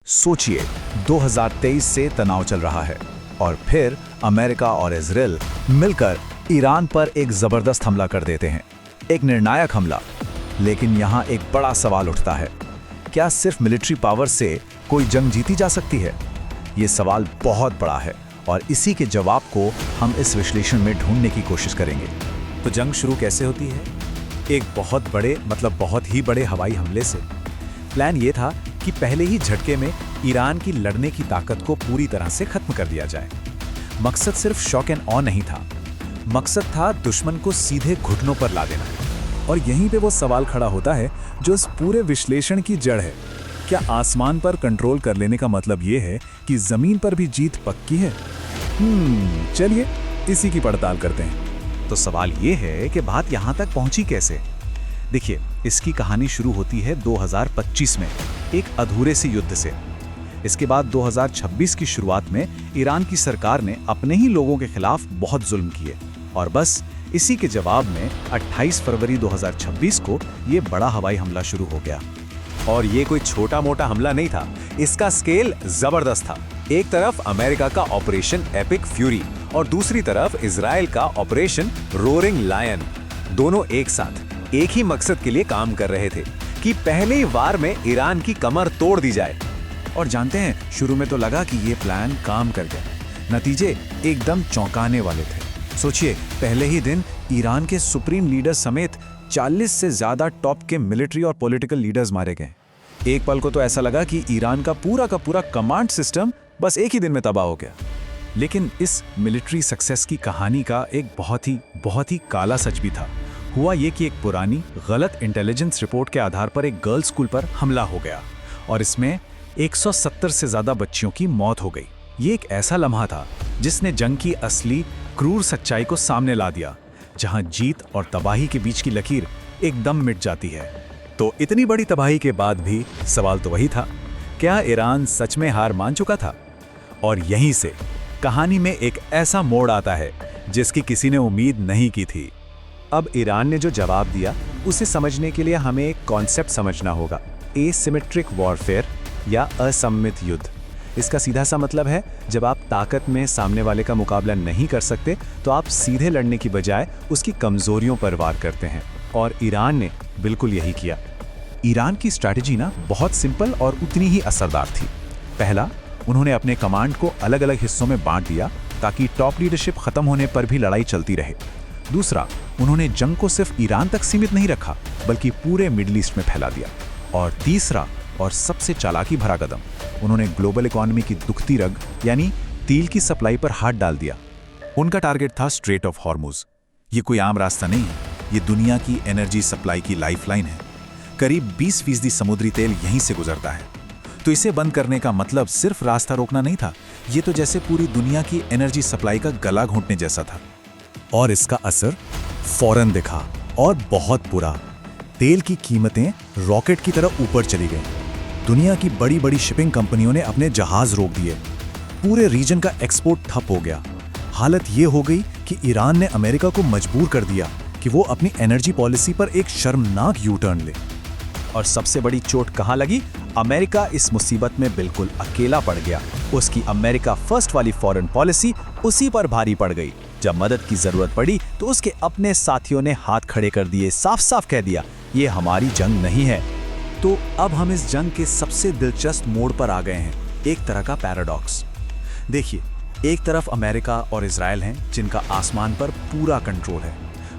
सोचिए, 2023 से तनाव चल रहा है और फिर अमेरिका और इजराइल मिलकर ईरान पर एक जबरदस्त हमला कर देते हैं, एक निर्णायक हमला। लेकिन यहाँ एक बड़ा सवाल उठता है, क्या सिर्फ मिलिट्री पावर से कोई जंग जीती जा सकती है? ये सवाल बहुत बड़ा है और इसी के जवाब को हम इस विश्लेषण में ढूंढने की कोशिश करेंगे। तो जंग शुरू कैसे होती है? एक बहुत ही बड़े हवाई हमले से। प्लान ये था कि पहले ही झटके में ईरान की लड़ने की ताकत को पूरी तरह से खत्म कर दिया जाए। मकसद सिर्फ शॉक एंड ऑ नहीं था, मकसद था दुश्मन को सीधे घुटनों पर ला देना। और यहीं पे वो सवाल खड़ा होता है जो इस पूरे विश्लेषण की जड़ है। क्या आसमान पर कंट्रोल कर लेने का मतलब ये है कि जमीन पर भी जीत पक्की है? चलिए इसी की पड़ताल करते हैं। तो सवाल ये है कि बात यहाँ तक पहुंची कैसे? देखिए, इसकी कहानी शुरू होती है 2025 में एक अधूरे से युद्ध से। इसके बाद 2026 की शुरुआत में ईरान की सरकार ने अपने ही लोगों के खिलाफ बहुत जुल्म किए और बस इसी के जवाब में 28 फरवरी 2026 को ये बड़ा हवाई हमला शुरू हो गया। और ये कोई छोटा मोटा हमला नहीं था, इसका स्केल जबरदस्त था। एक तरफ अमेरिका का ऑपरेशन एपिक फ्यूरी और दूसरी तरफ इजराइल का ऑपरेशन रोरिंग लायन, दोनों एक साथ एक ही मकसद के लिए काम कर रहे थे कि पहले ही वार में ईरान की कमर तोड़ दी जाए। और जानते हैं, शुरू में तो लगा कि ये प्लान काम कर गया। नतीजे एकदम चौंकाने वाले थे। सोचिए, पहले ही दिन ईरान के सुप्रीम लीडर समेत 40 से ज्यादा टॉप के मिलिट्री और पॉलिटिकल लीडर्स मारे गए। एक पल को तो ऐसा लगा कि ईरान का पूरा कमांड सिस्टम बस एक ही दिन में तबाह हो गया। लेकिन इस मिलिट्री सक्सेस की कहानी का एक बहुत ही काला सच भी था। हुआ ये कि एक पुरानी गलत इंटेलिजेंस रिपोर्ट के आधार पर एक गर्ल्स स्कूल पर हमला हो गया और इसमें 170 से ज्यादा बच्चियों की मौत हो गई। ये एक ऐसा लम्हा था जिसने जंग की असली क्रूर सच्चाई को सामने ला दिया, जहां जीत और तबाही के बीच की लकीर एकदम मिट जाती है। तो इतनी बड़ी तबाही के बाद भी सवाल तो वही था, क्या ईरान सच में हार मान चुका था? और यहीं से कहानी में एक ऐसा मोड़ आता है जिसकी किसी ने उम्मीद नहीं की थी। अब ईरान ने जो जवाब दिया उसे समझने के लिए हमें एक कॉन्सेप्ट समझना होगा, एसिमेट्रिक वॉरफेयर या असममित युद्ध। इसका सीधा सा मतलब है, जब आप ताकत में सामने वाले का मुकाबला नहीं कर सकते तो आप सीधे लड़ने की बजाय उसकी कमजोरियों पर वार करते हैं। और ईरान ने बिल्कुल यही किया। ईरान की स्ट्रैटेजी बहुत सिंपल और उतनी ही असरदार थी। पहला, उन्होंने अपने कमांड को अलग अलग हिस्सों में बांट दिया ताकि टॉप लीडरशिप खत्म होने पर भी लड़ाई चलती रहे। दूसरा, उन्होंने जंग को सिर्फ ईरान तक सीमित नहीं रखा बल्कि पूरे मिडिल ईस्ट में फैला दिया। और तीसरा और सबसे चालाकी भरा कदम, उन्होंने ग्लोबल इकोनॉमी की दुखती रग यानी तेल की सप्लाई पर हाथ डाल दिया। उनका टारगेट था स्ट्रेट ऑफ हॉर्मुज। ये कोई आम रास्ता नहीं है, ये दुनिया की एनर्जी सप्लाई की लाइफलाइन है। करीब 20% समुद्री तेल यहीं से गुजरता है। तो इसे बंद करने का मतलब सिर्फ रास्ता रोकना नहीं था, ये तो जैसे पूरी दुनिया की एनर्जी सप्लाई का गला घोंटने जैसा था। और इसका असर फौरन दिखा और बहुत बुरा। तेल की कीमतें रॉकेट की तरह ऊपर चली गईं। दुनिया की बड़ी शिपिंग कंपनियों ने अपने जहाज रोक दिए। पूरे रीजन का एक्सपोर्ट ठप हो गया। हालत ये हो गई कि ईरान ने अमेरिका को मजबूर कर दिया कि वो अपनी एनर्जी पॉलिसी पर एक शर्मनाक यू टर्न ले। और सबसे बड़ी चोट कहां लगी? अमेरिका इस मुसीबत में बिल्कुल अकेला पड़ गया। उसकी अमेरिका फर्स्ट वाली फॉरेन पॉलिसी उसी पर भारी पड़ गई। जब मदद की जरूरत पड़ी तो उसके अपने साथियों ने हाथ खड़े कर दिए, साफ कह दिया, ये हमारी जंग नहीं है। तो अब हम इस जंग के सबसे दिलचस्प मोड़ पर आ गए हैं, एक तरह का पैराडॉक्स। देखिए, एक तरफ अमेरिका और इजराइल हैं जिनका आसमान पर पूरा कंट्रोल है,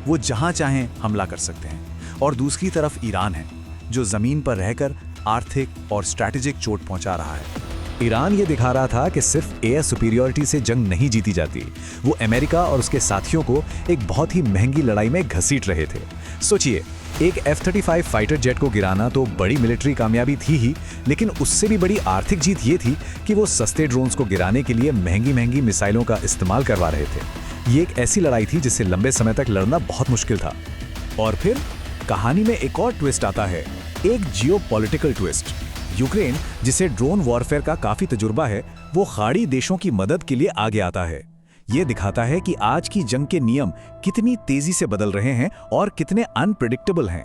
वो जहां चाहें हमला कर सकते हैं। और दूसरी तरफ ईरान है जो जमीन पर रहकर आर्थिक और स्ट्रैटेजिक चोट पहुंचा रहा है। ईरान ये दिखा रहा था कि सिर्फ एयर सुपीरियरिटी से जंग नहीं जीती जाती, वो अमेरिका और उसके साथियों को एक बहुत ही महंगी लड़ाई में घसीट रहे थे। सोचिए, एक F-35 फाइटर जेट को गिराना तो बड़ी मिलिट्री कामयाबी थी ही, लेकिन उससे भी बड़ी आर्थिक जीत ये थी कि वो सस्ते ड्रोन्स को गिराने के लिए महंगी मिसाइलों का इस्तेमाल करवा रहे थे। ये एक ऐसी लड़ाई थी जिसे लंबे समय तक लड़ना बहुत मुश्किल था। और फिर कहानी में एक और ट्विस्ट आता है, एक जियोपॉलिटिकल ट्विस्ट। यूक्रेन, जिसे ड्रोन वॉरफेयर का काफी तजुर्बा है, वो खाड़ी देशों की मदद के लिए आगे आता है। ये दिखाता है कि आज की जंग के नियम कितनी तेजी से बदल रहे हैं और कितने अनप्रेडिक्टेबल हैं।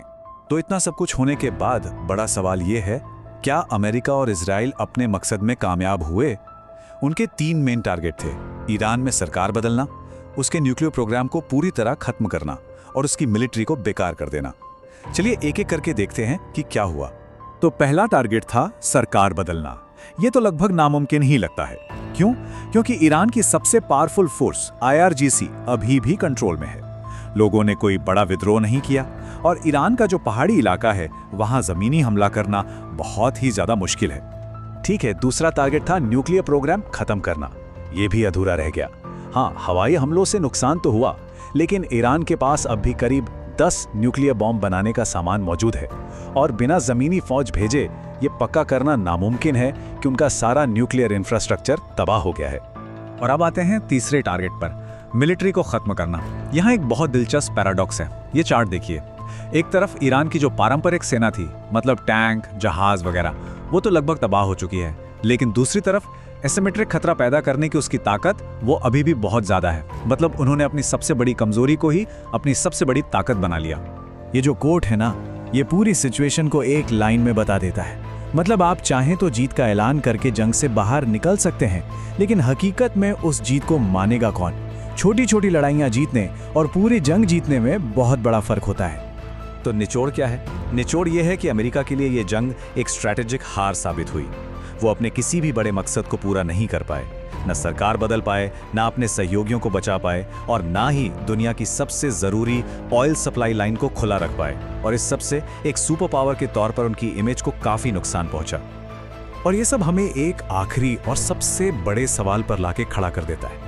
तो इतना सब कुछ होने के बाद बड़ा सवाल ये है, क्या अमेरिका और इजराइल अपने मकसद में कामयाब हुए? उनके 3 मेन टारगेट थे। ईरान में सरकार बदलना, उसके न्यूक्लियर प्रोग्राम को पूरी तरह खत्म करना और उसकी मिलिट्री को बेकार कर देना। चलिए एक एक करके देखते हैं कि क्या हुआ। तो पहला टारगेट था सरकार बदलना। यह तो लगभग नामुमकिन ही लगता है। क्यों? क्योंकि ईरान की सबसे पावरफुल फोर्स IRGC अभी भी कंट्रोल में है। लोगों ने कोई बड़ा विद्रोह नहीं किया और ईरान का जो पहाड़ी इलाका है वहां जमीनी हमला करना बहुत ही ज्यादा मुश्किल है। ठीक है, दूसरा टारगेट था न्यूक्लियर प्रोग्राम खत्म करना। यह भी अधूरा रह गया। हाँ, हवाई हमलों से नुकसान तो हुआ, लेकिन ईरान के पास अब भी करीब 10 न्यूक्लियर बॉम्ब बनाने का सामान मौजूद है और बिना जमीनी फौज भेजे ये पक्का करना नामुमकिन है कि उनका सारा न्यूक्लियर इंफ्रास्ट्रक्चर तबाह हो गया है। और अब आते हैं तीसरे टारगेट पर, मिलिट्री को खत्म करना। यहाँ एक बहुत दिलचस्प पैराडॉक्स है। ये चार्ट देखिए। एक तरफ ईरान की जो पारंपरिक सेना थी, मतलब टैंक, जहाज वगैरह, वो तो लगभग तबाह हो चुकी है, लेकिन दूसरी तरफ एसिमेट्रिक खतरा पैदा करने की उसकी ताकत वो अभी भी बहुत ज्यादा है। मतलब उन्होंने अपनी सबसे बड़ी कमजोरी को ही अपनी सबसे बड़ी ताकत बना लिया। ये जो कोट है ना, ये पूरी सिचुएशन को एक लाइन में बता देता है। मतलब आप चाहें तो जीत का ऐलान करके जंग से बाहर निकल सकते हैं, लेकिन हकीकत में उस जीत को मानेगा कौन? छोटी छोटी लड़ाइयां जीतने और पूरी जंग जीतने में बहुत बड़ा फर्क होता है। तो निचोड़ क्या है? निचोड़ यह है कि अमेरिका के लिए यह जंग एक स्ट्रैटेजिक हार साबित हुई। वो अपने किसी भी बड़े मकसद को पूरा नहीं कर पाए, न सरकार बदल पाए, न अपने सहयोगियों को बचा पाए और ना ही दुनिया की सबसे जरूरी ऑयल सप्लाई लाइन को खुला रख पाए। और इस सब से एक सुपर पावर के तौर पर उनकी इमेज को काफी नुकसान पहुंचा। और ये सब हमें एक आखिरी और सबसे बड़े सवाल पर लाके खड़ा कर देता है।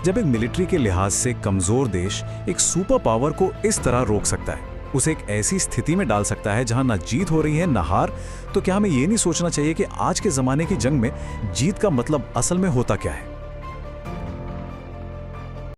जब एक मिलिट्री के लिहाज से कमजोर देश एक सुपर पावर को इस तरह रोक सकता है, उसे एक ऐसी स्थिति में डाल सकता है जहां ना जीत हो रही है ना हार, तो क्या हमें ये नहीं सोचना चाहिए कि आज के जमाने की जंग में जीत का मतलब असल में होता क्या है?